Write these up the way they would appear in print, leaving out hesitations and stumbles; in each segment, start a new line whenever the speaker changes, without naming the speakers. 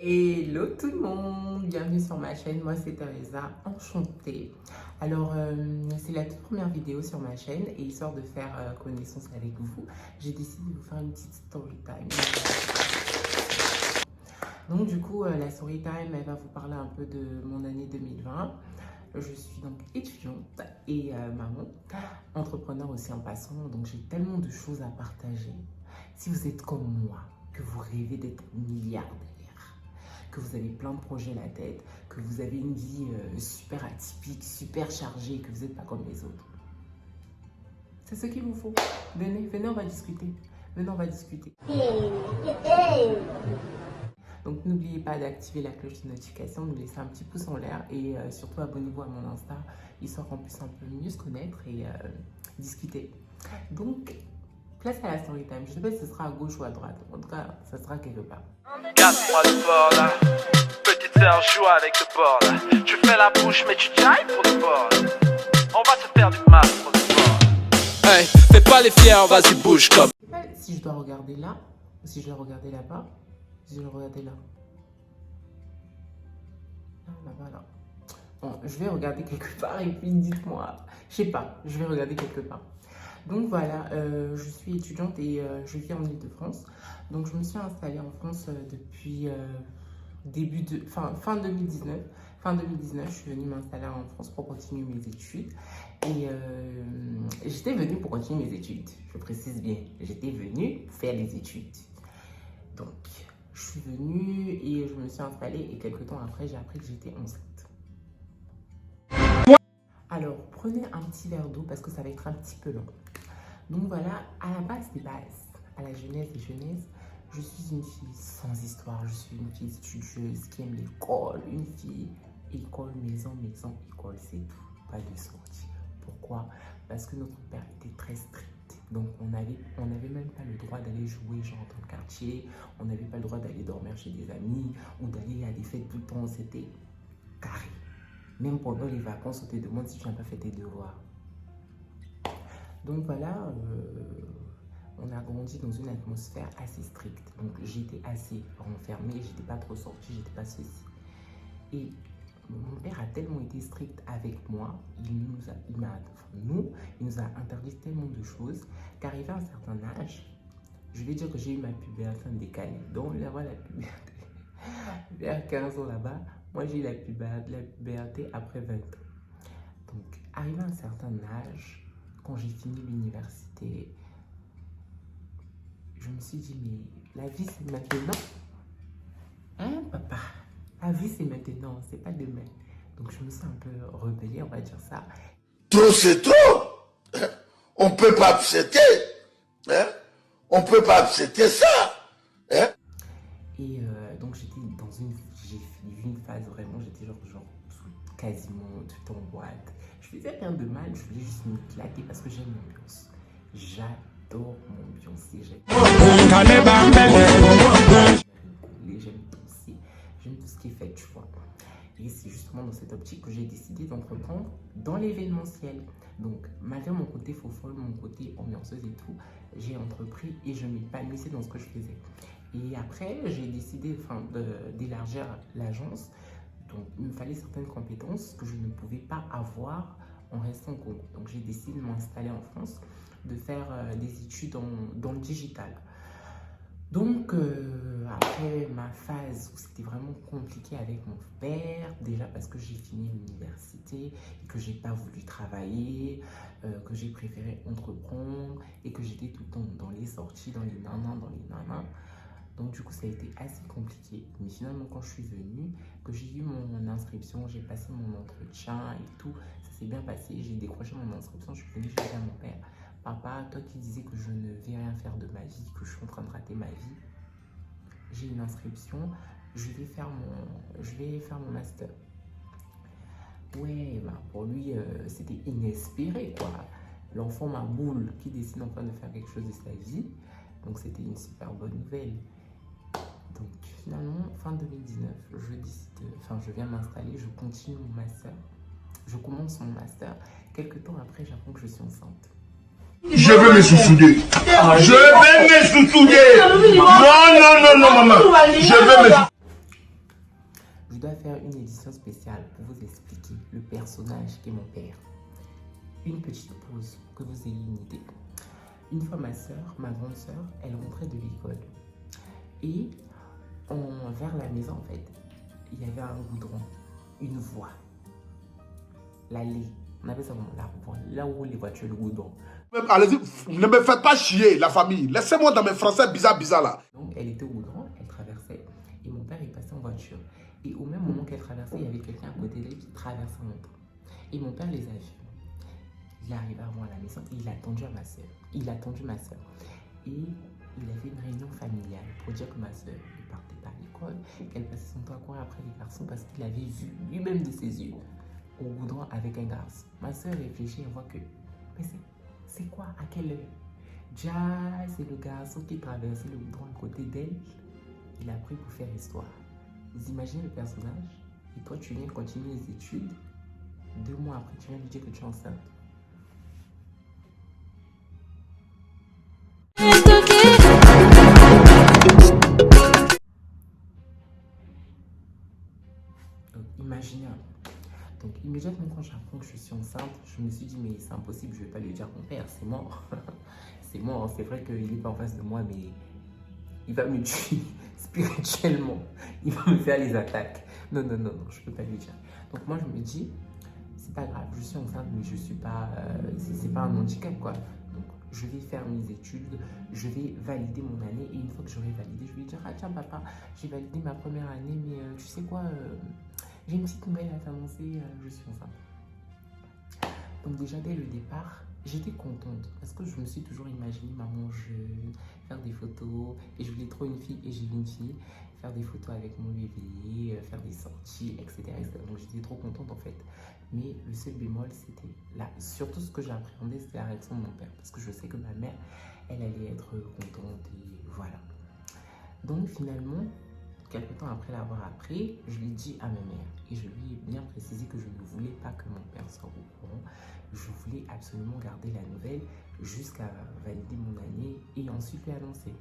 Hello tout le monde, bienvenue sur ma chaîne, moi c'est Teresa, enchantée. Alors c'est la toute première vidéo sur ma chaîne et histoire de faire connaissance avec vous, j'ai décidé de vous faire une petite story time. Donc du coup la story time elle va vous parler un peu de mon année 2020. Je suis donc étudiante et maman, entrepreneur aussi en passant, donc j'ai tellement de choses à partager. Si vous êtes comme moi, que vous rêvez d'être milliardaire, que vous avez plein de projets à la tête, que vous avez une vie super atypique, super chargée, que vous n'êtes pas comme les autres. C'est ce qu'il vous faut. Venez, on va discuter. Venez, on va discuter. Donc n'oubliez pas d'activer la cloche de notification, de laisser un petit pouce en l'air et surtout abonnez-vous à mon Insta, histoire qu'on puisse un peu mieux se connaître et discuter. Donc, place à la story time. Je ne sais pas si ce sera à gauche ou à droite. En tout cas, ça sera quelque part.
Casse-moi le bord là. Petite sœur, joue avec le bord là. Tu fais la bouche, mais tu jailles pour le bord là. On va se faire du mal pour le bord. Hey, fais pas les fiers, vas-y, bouge comme.
Je sais pas si je dois regarder là ou si je dois regarder là-bas. Si je dois regarder là. Ah, là-bas, là. Bon, je vais regarder quelque part et puis dites-moi. Je sais pas, je vais regarder quelque part. Donc voilà, je suis étudiante et je vis en Île-de-France. Donc je me suis installée en France depuis fin 2019. Fin 2019, je suis venue m'installer en France pour continuer mes études. Et j'étais venue pour continuer mes études. Je précise bien, j'étais venue pour faire les études. Donc je suis venue et je me suis installée et quelques temps après, j'ai appris que j'étais enceinte. Alors, prenez un petit verre d'eau parce que ça va être un petit peu long. Donc voilà, à la base des bases, à la jeunesse des jeunesses, je suis une fille sans histoire. Je suis une fille studieuse qui aime l'école. Une fille, école, maison, école, c'est tout. Pas de sortie. Pourquoi? Parce que notre père était très strict. Donc on n'avait même pas le droit d'aller jouer genre dans le quartier. On n'avait pas le droit d'aller dormir chez des amis ou d'aller à des fêtes tout le temps. C'était carré. Même pendant les vacances, on te demande si tu n'as pas fait tes devoirs. Donc voilà, on a grandi dans une atmosphère assez stricte. Donc j'étais assez renfermée, j'étais pas trop sortie, j'étais pas ceci. Et mon père a tellement été strict avec moi, il nous a interdit tellement de choses qu'arrivé à un certain âge, je vais dire que j'ai eu ma puberté en décalé. Donc là-bas, la puberté, vers 15 ans là-bas, moi j'ai eu la puberté après 20 ans. Donc arrivé à un certain âge, quand j'ai fini l'université, je me suis dit, mais la vie c'est maintenant. Hein, papa? La vie c'est maintenant, c'est pas demain. Donc je me suis un peu rebellée, on va dire ça.
Trop c'est trop. On peut pas accepter. On peut pas accepter ça.
Et donc j'ai eu une phase vraiment, j'étais genre quasiment tout en boîte. Je faisais rien de mal, je voulais juste m'éclater parce que j'aime l'ambiance. J'adore m'ambiancer, j'aime danser, j'aime tout ce qui est fait, tu vois. Et c'est justement dans cette optique que j'ai décidé d'entreprendre dans l'événementiel. Donc, malgré mon côté faux-folle, mon côté ambianceuse et tout, j'ai entrepris et je m'épanouissais dans ce que je faisais. Et après, j'ai décidé d'élargir l'agence. Donc, il me fallait certaines compétences que je ne pouvais pas avoir en restant au Congo. Donc, j'ai décidé de m'installer en France, de faire des études dans le digital. Donc, après ma phase où c'était vraiment compliqué avec mon père, déjà parce que j'ai fini l'université et que j'ai pas voulu travailler, que j'ai préféré entreprendre et que j'étais tout le temps dans les sorties, dans les nanas. Donc du coup, ça a été assez compliqué. Mais finalement, quand je suis venue, que j'ai eu mon inscription, j'ai passé mon entretien et tout, ça s'est bien passé. J'ai décroché mon inscription, je suis venue chez mon père. Papa, toi qui disais que je ne vais rien faire de ma vie, que je suis en train de rater ma vie, j'ai une inscription, je vais faire mon master. Ouais, bah pour lui, c'était inespéré, quoi. L'enfant ma boule qui décide enfin de faire quelque chose de sa vie. Donc c'était une super bonne nouvelle. Donc finalement, fin 2019, je viens m'installer, je continue mon master. Je commence mon master. Quelques temps après, j'apprends que je suis enceinte.
Je veux me sous-souder. Je vais me sous-souder. Non, maman. Je veux me
dois faire une édition spéciale pour vous expliquer le personnage qui est mon père. Une petite pause pour que vous ayez une idée. Une fois ma grande sœur, elle rentrait de l'école. Et vers la maison, en fait, il y avait un goudron, une voie, l'allée. On appelle ça la voie, là où les voitures, le goudron.
Allez-y, ne me faites pas chier, la famille. Laissez-moi dans mes français bizarres là.
Donc, elle était au goudron, elle traversait. Et mon père est passé en voiture. Et au même moment qu'elle traversait, il y avait quelqu'un à côté d'elle qui traversait en moto. Et mon père les a vus. Il est arrivé avant à la maison et il a attendu ma soeur. Et il avait une réunion familiale pour dire que ma soeur ne partait pas à l'école, qu'elle passait son temps à courir après les garçons parce qu'il avait vu lui-même de ses yeux au goudron avec un garçon. Ma soeur réfléchit et voit que, mais c'est quoi? À quelle heure? Déjà, c'est le garçon qui traversait le goudron à côté d'elle. Il a pris pour faire histoire. Vous imaginez le personnage? Et toi, tu viens de continuer les études. 2 mois après, tu viens de lui dire que tu es enceinte. Donc, imaginez. Donc, immédiatement, quand j'apprends que je suis enceinte, je me suis dit, mais c'est impossible, je ne vais pas lui dire à mon père, c'est mort. C'est mort, c'est vrai qu'il n'est pas en face de moi, mais il va me tuer spirituellement. Il va me faire les attaques. Non, je ne peux pas lui dire. Donc, moi, je me dis, c'est pas grave, je suis enceinte, mais je suis pas, c'est pas un handicap, quoi. Donc, je vais faire mes études, je vais valider mon année, et une fois que j'aurai validé, je vais lui dire, ah tiens papa, j'ai validé ma première année, mais tu sais quoi, j'ai une petite nouvelle à t'annoncer, je suis enceinte. Donc déjà dès le départ, j'étais contente, parce que je me suis toujours imaginé maman jeune, faire des photos, et je voulais trop une fille, et j'ai eu une fille, faire des photos avec mon bébé, faire des sorties, etc. Donc j'étais trop contente en fait. Mais le seul bémol, c'était là. Surtout ce que j'appréhendais, c'était la réaction de mon père. Parce que je sais que ma mère, elle allait être contente et voilà. Donc finalement, quelques temps après l'avoir appris, je l'ai dit à ma mère. Et je lui ai bien précisé que je ne voulais pas que mon père soit au courant. Je voulais absolument garder la nouvelle jusqu'à valider mon année et ensuite lui annoncer.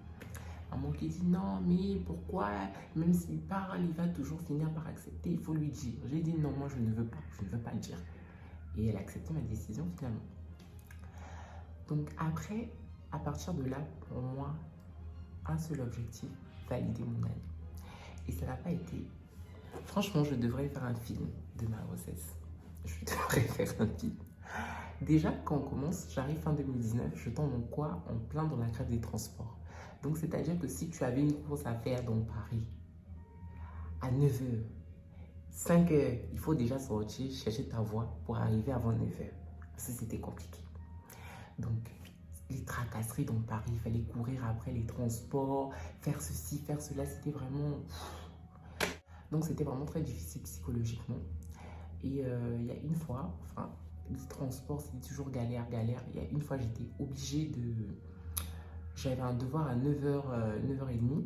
Maman qui dit non, mais pourquoi, même s'il parle, il va toujours finir par accepter, il faut lui dire. J'ai dit non, moi je ne veux pas le dire. Et elle a accepté ma décision finalement. Donc après, à partir de là, pour moi, un seul objectif, valider mon année. Et ça n'a pas été... Franchement, je devrais faire un film de ma grossesse. Je devrais faire un film. Déjà, quand on commence, j'arrive fin 2019, je tombe en quoi? En plein dans la grève des transports. Donc, c'est-à-dire que si tu avais une course à faire dans Paris, à 9h, 5h, il faut déjà sortir, chercher ta voie pour arriver avant 9h. Ça, c'était compliqué. Donc, les tracasseries dans Paris, il fallait courir après les transports, faire ceci, faire cela, c'était vraiment... Donc, c'était vraiment très difficile psychologiquement. Et il y a une fois, enfin, les transports, c'est toujours galère. Il y a une fois, j'étais obligée de... J'avais un devoir à 9h, 9h30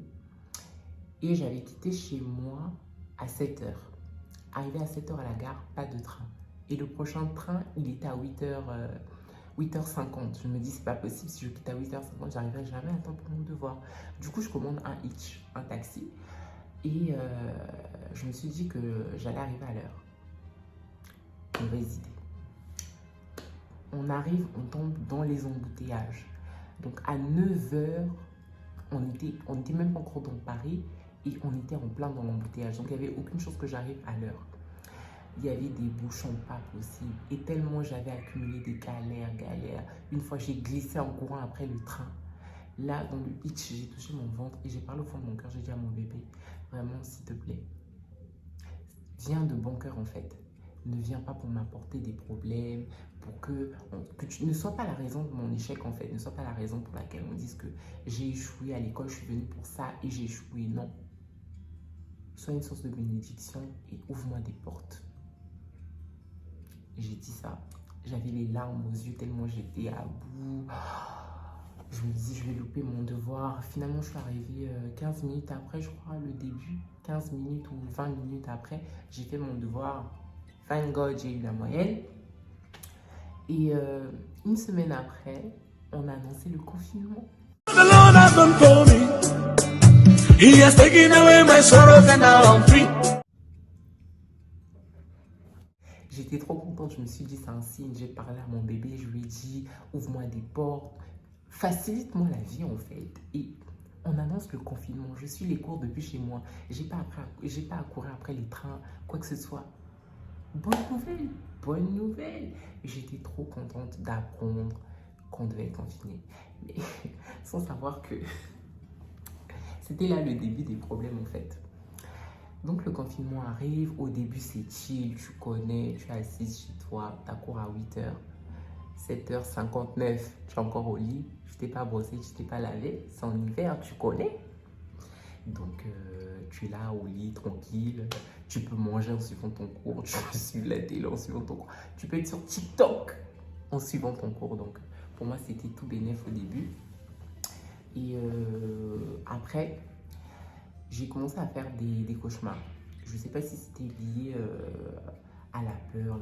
et j'avais quitté chez moi à 7h. Arrivé à 7h à la gare, pas de train. Et le prochain train, il était à 8h50. Je me dis, c'est pas possible, si je quitte à 8h50, j'arriverai jamais à temps pour mon devoir. Du coup, je commande un hitch, un taxi. Et je me suis dit que j'allais arriver à l'heure. Mauvaise idée. On arrive, on tombe dans les embouteillages. Donc à 9h, on était même pas encore dans Paris et on était en plein dans l'embouteillage. Donc il n'y avait aucune chose que j'arrive à l'heure. Il y avait des bouchons pas possibles. Et tellement j'avais accumulé des galères. Une fois, j'ai glissé en courant après le train. Là, dans le hitch, j'ai touché mon ventre et j'ai parlé au fond de mon cœur. J'ai dit à mon bébé, vraiment, s'il te plaît, viens de bon cœur en fait. Ne viens pas pour m'apporter des problèmes, pour que tu ne sois pas la raison de mon échec en fait, ne sois pas la raison pour laquelle on dise que j'ai échoué à l'école, je suis venue pour ça et j'ai échoué. Non. Sois une source de bénédiction et ouvre-moi des portes. J'ai dit ça. J'avais les larmes aux yeux tellement j'étais à bout. Je me dis, je vais louper mon devoir. Finalement, je suis arrivée 15 minutes après, je crois, le début. 15 minutes ou 20 minutes après, j'ai fait mon devoir. Thank God, j'ai eu la moyenne. Et une semaine après, on a annoncé le confinement. J'étais trop contente, je me suis dit c'est un signe, j'ai parlé à mon bébé, je lui ai dit ouvre-moi des portes, facilite-moi la vie en fait. Et on annonce le confinement, je suis les cours depuis chez moi, j'ai pas à courir après les trains, quoi que ce soit. Bonne nouvelle, bonne nouvelle. J'étais trop contente d'apprendre qu'on devait être confiné. Mais sans savoir que c'était là le début des problèmes en fait. Donc le confinement arrive, au début c'est chill, tu connais, tu es assise chez toi, tu as cours à 8h, 7h59, tu es encore au lit, tu t'es pas brossé, tu t'es pas lavé, c'est en hiver, tu connais. Donc tu es là au lit tranquille, tu peux manger en suivant ton cours, tu peux suivre la télé en suivant ton cours, tu peux être sur TikTok en suivant ton cours. Donc pour moi c'était tout bénef au début. Et après, j'ai commencé à faire des cauchemars. Je ne sais pas si c'était lié à la peur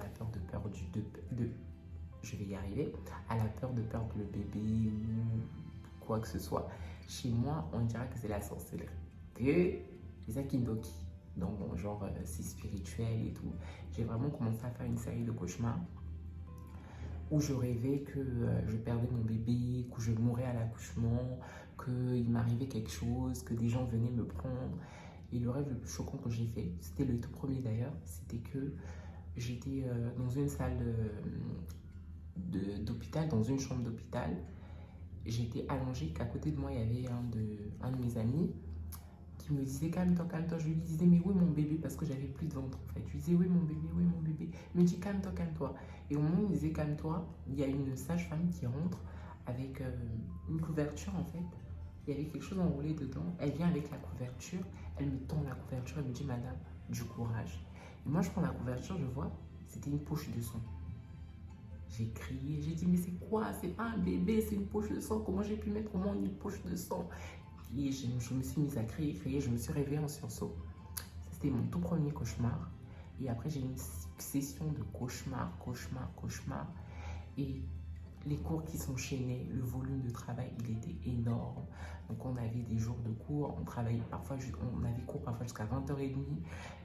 je vais y arriver, à la peur de perdre le bébé ou quoi que ce soit. Chez moi, on dirait que c'est la sorcellerie. Les Akindoki. Donc, bon, genre, c'est spirituel et tout. J'ai vraiment commencé à faire une série de cauchemars où je rêvais que je perdais mon bébé, que je mourais à l'accouchement, qu'il m'arrivait quelque chose, que des gens venaient me prendre. Et le rêve le plus choquant que j'ai fait, c'était le tout premier d'ailleurs, c'était que j'étais dans une salle d'hôpital, dans une chambre d'hôpital. J'étais allongée, qu'à côté de moi, il y avait un de mes amis qui me disait calme-toi, calme-toi. Je lui disais mais où est mon bébé, parce que j'avais plus de ventre en fait. Je lui disais où est mon bébé, où est mon bébé. Il me dit calme-toi, calme-toi. Et au moment où il me disait calme-toi, il y a une sage-femme qui rentre avec une couverture en fait. Il y avait quelque chose enroulé dedans. Elle vient avec la couverture, elle me tend la couverture, elle me dit madame, du courage. Et moi je prends la couverture, je vois, c'était une poche de sang. J'ai crié, j'ai dit mais c'est quoi? C'est pas un bébé, c'est une poche de sang. Comment j'ai pu mettre au monde une poche de sang? Et je me suis mise à crier, je me suis réveillée en sursaut. C'était mon tout premier cauchemar. Et après, j'ai eu une succession de cauchemars. Et les cours qui s'enchaînaient, le volume de travail, il était énorme. Donc, on avait des jours de cours, on travaillait parfois, on avait cours parfois jusqu'à 20h30.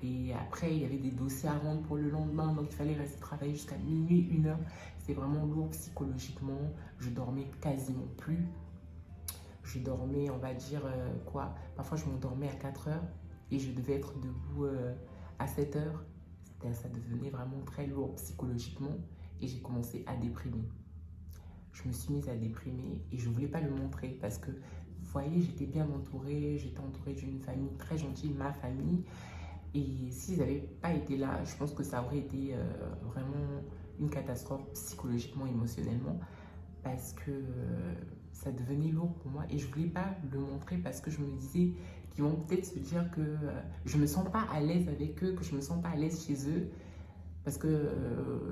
Et après, il y avait des dossiers à rendre pour le lendemain. Donc, il fallait rester travailler jusqu'à minuit, 1h. C'était vraiment lourd psychologiquement. Je dormais quasiment plus. Je dormais, on va dire, parfois je m'endormais à 4h et je devais être debout à 7h. Ça devenait vraiment très lourd psychologiquement et j'ai commencé à déprimer. Je me suis mise à déprimer et je ne voulais pas le montrer parce que, vous voyez, j'étais bien entourée, j'étais entourée d'une famille très gentille, ma famille. Et s'ils n'avaient pas été là, je pense que ça aurait été vraiment une catastrophe psychologiquement, émotionnellement, parce que ça devenait lourd pour moi et je voulais pas le montrer parce que je me disais qu'ils vont peut-être se dire que je me sens pas à l'aise avec eux, que je me sens pas à l'aise chez eux, parce que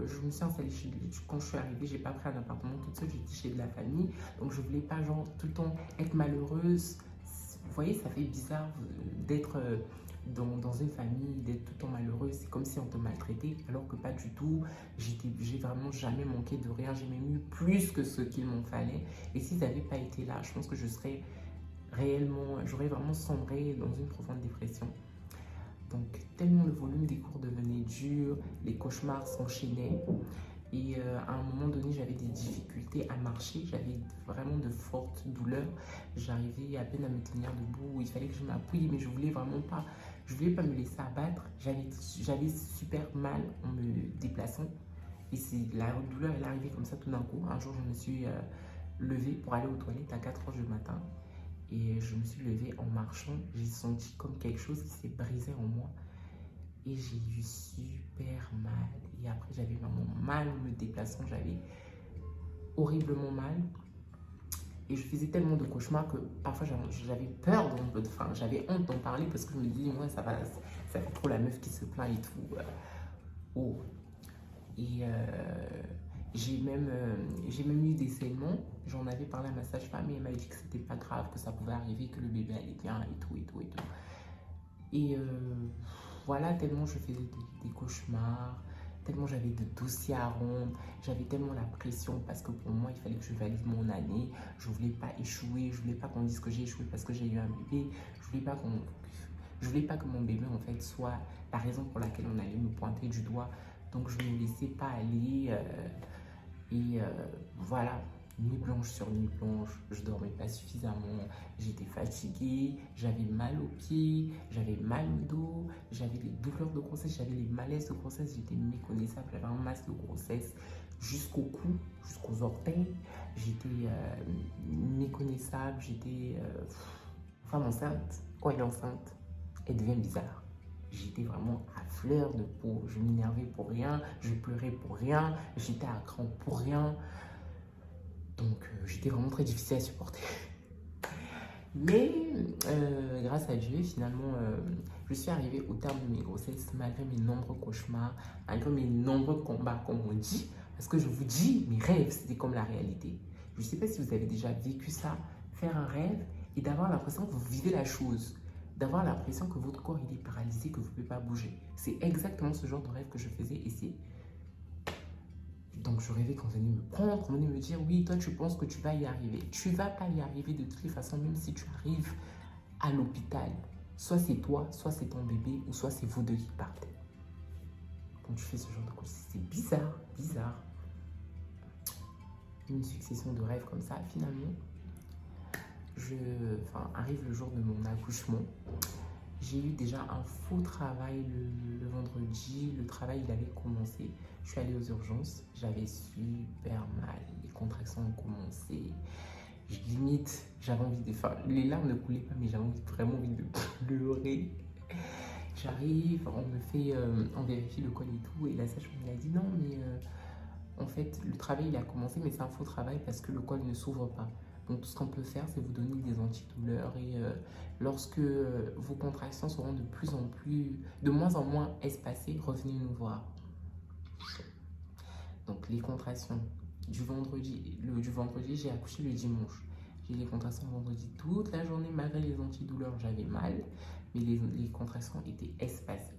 je me suis installée chez lui. Quand je suis arrivée, j'ai pas pris un appartement toute seule, j'étais chez de la famille, donc je voulais pas genre tout le temps être malheureuse. Vous voyez, ça fait bizarre d'être dans une famille, d'être tout le temps malheureuse, c'est comme si on te maltraitait, alors que pas du tout. J'ai vraiment jamais manqué de rien, j'ai même eu plus que ce qu'il m'en fallait. Et s'ils n'avaient pas été là, je pense que j'aurais vraiment sombré dans une profonde dépression. Donc tellement le volume des cours devenait dur, les cauchemars s'enchaînaient. Et à un moment donné, j'avais des difficultés à marcher, j'avais vraiment de fortes douleurs. J'arrivais à peine à me tenir debout, il fallait que je m'appuie, mais je voulais vraiment pas. Je voulais pas me laisser abattre. J'avais super mal en me déplaçant. Et la douleur, elle est arrivée comme ça tout d'un coup. Un jour, je me suis levée pour aller aux toilettes à 4h du matin. Et je me suis levée en marchant. J'ai senti comme quelque chose qui s'est brisé en moi. Et j'ai eu super mal. Et après, j'avais vraiment mal en me déplaçant. J'avais horriblement mal. Et je faisais tellement de cauchemars que parfois j'avais peur, j'avais honte d'en parler parce que je me disais, moi, ça fait trop la meuf qui se plaint et tout. Oh. Et j'ai même eu des saignements. J'en avais parlé à ma sage-femme et elle m'a dit que c'était pas grave, que ça pouvait arriver, que le bébé allait bien et tout. Et voilà, tellement je faisais des cauchemars, tellement j'avais de dossiers à rendre, j'avais tellement la pression parce que pour moi, il fallait que je valide mon année. Je voulais pas échouer, je voulais pas qu'on dise que j'ai échoué parce que j'ai eu un bébé. Je voulais pas que mon bébé, en fait, soit la raison pour laquelle on allait me pointer du doigt Donc je ne me laissais pas aller. Voilà, nuit blanche sur nuit blanche, je dormais pas suffisamment, j'étais fatiguée, j'avais mal aux pieds, j'avais mal au dos, j'avais des douleurs de grossesse, j'avais les malaises de grossesse, j'étais méconnaissable, j'avais un masque de grossesse jusqu'au cou, jusqu'aux orteils, j'étais méconnaissable, j'étais femme enceinte. Quand elle est enceinte, elle devient bizarre. J'étais vraiment à fleur de peau, je m'énervais pour rien, je pleurais pour rien, j'étais à cran pour rien. Donc j'étais vraiment très difficile à supporter. Mais grâce à Dieu, finalement, je suis arrivée au terme de mes grossesses malgré mes nombreux cauchemars, malgré mes nombreux combats, comme on dit. Parce que je vous dis, mes rêves, c'était comme la réalité. Je ne sais pas si vous avez déjà vécu ça, faire un rêve et d'avoir l'impression que vous vivez la chose. D'avoir l'impression que votre corps il est paralysé, que vous ne pouvez pas bouger. C'est exactement ce genre de rêve que je faisais ici. Donc je rêvais qu'on venait me prendre, qu'on venait me dire oui, toi tu penses que tu vas y arriver. Tu ne vas pas y arriver de toutes les façons, même si tu arrives à l'hôpital. Soit c'est toi, soit c'est ton bébé, ou soit c'est vous deux qui partez. Donc tu fais ce genre de choses. C'est bizarre, bizarre. Une succession de rêves comme ça, finalement. Arrive le jour de mon accouchement. J'ai eu déjà un faux travail le vendredi. Le travail, il avait commencé. Je suis allée aux urgences. J'avais super mal. Les contractions ont commencé. Limite, j'avais envie de faire... Les larmes ne coulaient pas, mais j'avais vraiment envie de pleurer. J'arrive, on vérifie le col et tout. Et la sage-femme m'a dit non, mais en fait, le travail, il a commencé, mais c'est un faux travail parce que le col ne s'ouvre pas. Donc tout ce qu'on peut faire, c'est vous donner des antidouleurs et lorsque vos contractions seront de moins en moins espacées, revenez nous voir. Donc les contractions du vendredi, j'ai accouché le dimanche. J'ai les contractions vendredi toute la journée, malgré les antidouleurs, j'avais mal, mais les contractions étaient espacées.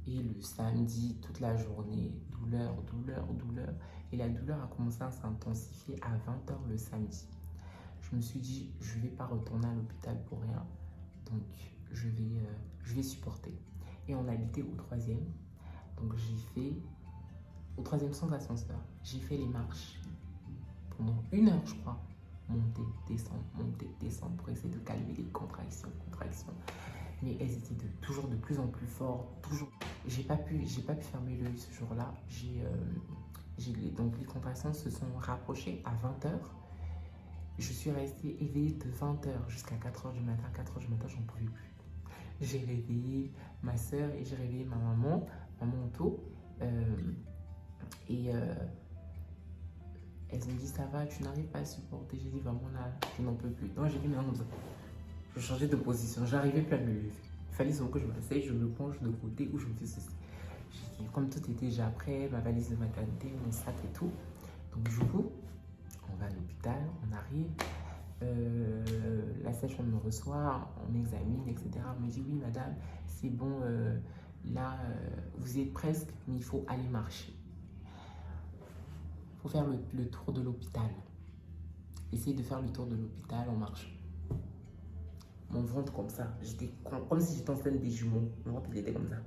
Et le samedi, toute la journée, douleur, douleur, douleur. Et la douleur a commencé à s'intensifier à 20 h le samedi. Je me suis dit, je ne vais pas retourner à l'hôpital pour rien. Donc, je vais supporter. Et on habitait au 3e. Donc, au 3e sans ascenseur, j'ai fait les marches pendant 1 heure, je crois. Monter, descendre pour essayer de calmer les contractions. Mais elles étaient toujours de plus en plus fortes. J'ai pas pu fermer l'œil ce jour-là. Donc, les contractions se sont rapprochées à 20 h. Je suis restée éveillée de 20 h jusqu'à 4 h du matin. 4 h du matin, j'en pouvais plus. J'ai réveillé ma soeur et j'ai réveillé ma maman tôt. Elles ont dit ça va, tu n'arrives pas à supporter. J'ai dit vraiment là, je n'en peux plus. Donc j'ai dit mais non, je changeais de position. J'arrivais plus à me lever. Il fallait seulement que je me réveille, je me penche de côté ou je me fais ceci. Comme tout était déjà prêt, ma valise de maternité, mon sac et tout. Donc du coup, on va à l'hôpital, on arrive, la sage-femme me reçoit, on m'examine, etc. Elle me dit oui madame, c'est bon, là vous y êtes presque, mais il faut aller marcher. Il faut faire le tour de l'hôpital. Essayez de faire le tour de l'hôpital en marchant. Mon ventre comme ça, j'étais comme si j'étais enceinte des jumeaux, mon ventre il était comme ça.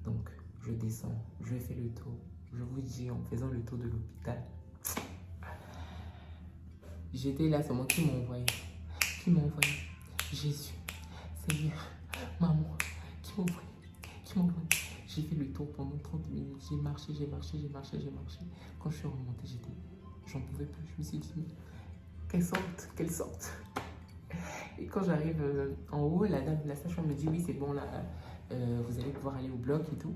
Donc je descends, je fais le tour. Je vous dis, en faisant le tour de l'hôpital, j'étais là, c'est moi qui m'envoyait. Jésus, Seigneur, maman, qui m'envoyait. J'ai fait le tour pendant 30 minutes. J'ai marché. Quand je suis remontée, j'en pouvais plus. Je me suis dit, qu'elle sorte. Et quand j'arrive en haut, la sage-femme me dit, oui, c'est bon, là, vous allez pouvoir aller au bloc et tout.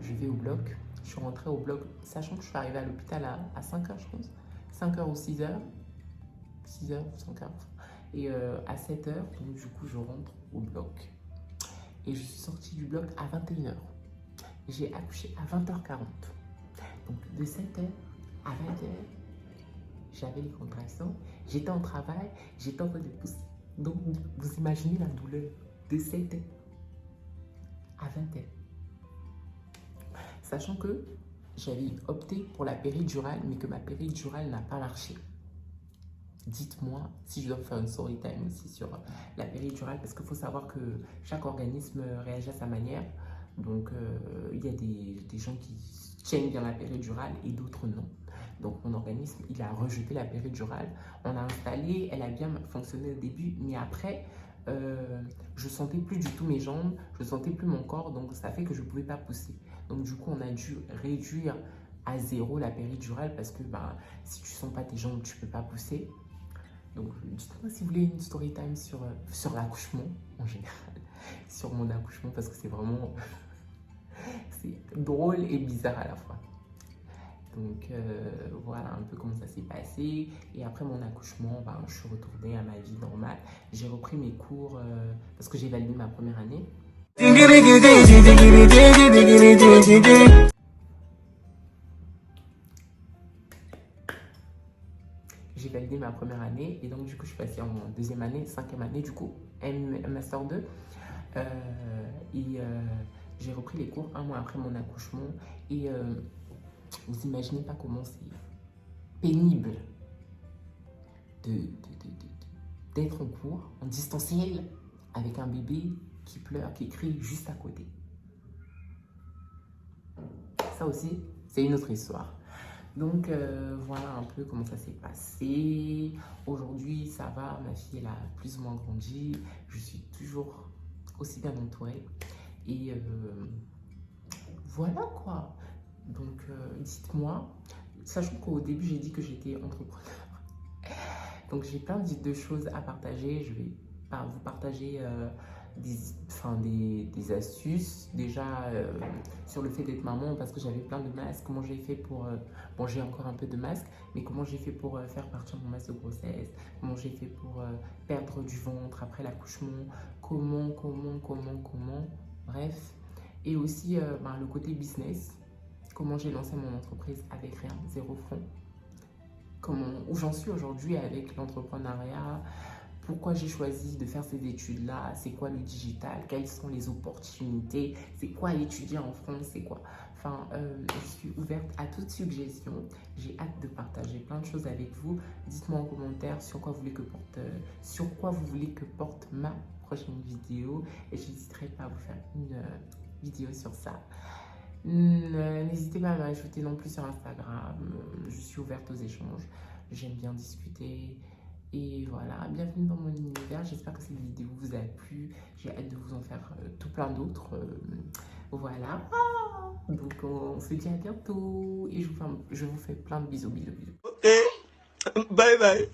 Je vais au bloc. Je suis rentrée au bloc, sachant que je suis arrivée à l'hôpital à 5 h, je pense. 5 h ou 6 h. 6 h, 5 h. Et à 7 h, donc du coup, je rentre au bloc. Et je suis sortie du bloc à 21 h. J'ai accouché à 20 h 40. Donc de 7 h à 20 h, j'avais les contractions. J'étais en travail, j'étais en train de pousser. Donc vous imaginez la douleur de 7 h à 20 h. Sachant que j'avais opté pour la péridurale, mais que ma péridurale n'a pas marché. Dites-moi si je dois faire une story time aussi sur la péridurale, parce qu'il faut savoir que chaque organisme réagit à sa manière. Donc, il y a des gens qui tiennent bien la péridurale et d'autres non. Donc, mon organisme, il a rejeté la péridurale. On a installé, elle a bien fonctionné au début, mais après, je sentais plus du tout mes jambes, je sentais plus mon corps, donc ça fait que je ne pouvais pas pousser. Donc, du coup, on a dû réduire à 0 la péridurale parce que si tu sens pas tes jambes, tu peux pas pousser. Donc, dites-moi si vous voulez une story time sur l'accouchement en général, sur mon accouchement, parce que c'est vraiment c'est drôle et bizarre à la fois. Donc voilà un peu comment ça s'est passé. Et après mon accouchement, je suis retournée à ma vie normale. J'ai repris mes cours parce que j'ai validé ma première année. J'ai validé ma première année et donc du coup je suis passée en deuxième année, cinquième année du coup, Master 2. J'ai repris les cours un mois après mon accouchement et vous imaginez pas comment c'est pénible d'être en cours, en distanciel, avec un bébé qui pleure, qui crie juste à côté. Ça aussi, c'est une autre histoire. Donc voilà un peu comment ça s'est passé. Aujourd'hui, ça va, ma fille elle a plus ou moins grandi. Je suis toujours aussi bien entourée. Et voilà quoi. Donc dites-moi, sachant qu'au début j'ai dit que j'étais entrepreneur. Donc j'ai plein de choses à partager. Je vais vous partager des astuces déjà sur le fait d'être maman parce que j'avais plein de masques. Comment j'ai fait pour... bon, j'ai encore un peu de masque, mais comment j'ai fait pour faire partir mon masque de grossesse, comment j'ai fait pour perdre du ventre après l'accouchement, comment, bref. Et aussi le côté business, comment j'ai lancé mon entreprise avec rien, 0 francs, où j'en suis aujourd'hui avec l'entrepreneuriat, pourquoi j'ai choisi de faire ces études-là, c'est quoi le digital, quelles sont les opportunités, c'est quoi étudier en France, c'est quoi. Enfin, je suis ouverte à toute suggestion. J'ai hâte de partager plein de choses avec vous. Dites-moi en commentaire sur quoi vous voulez que porte ma prochaine vidéo et je n'hésiterai pas à vous faire une vidéo sur ça. N'hésitez pas à m'ajouter non plus sur Instagram. Je suis ouverte aux échanges. J'aime bien discuter. Et voilà, bienvenue dans mon univers. J'espère que cette vidéo vous a plu. J'ai hâte de vous en faire tout plein d'autres. Voilà. Donc on se dit à bientôt. Et je vous fais plein de bisous.
Ok, bye bye.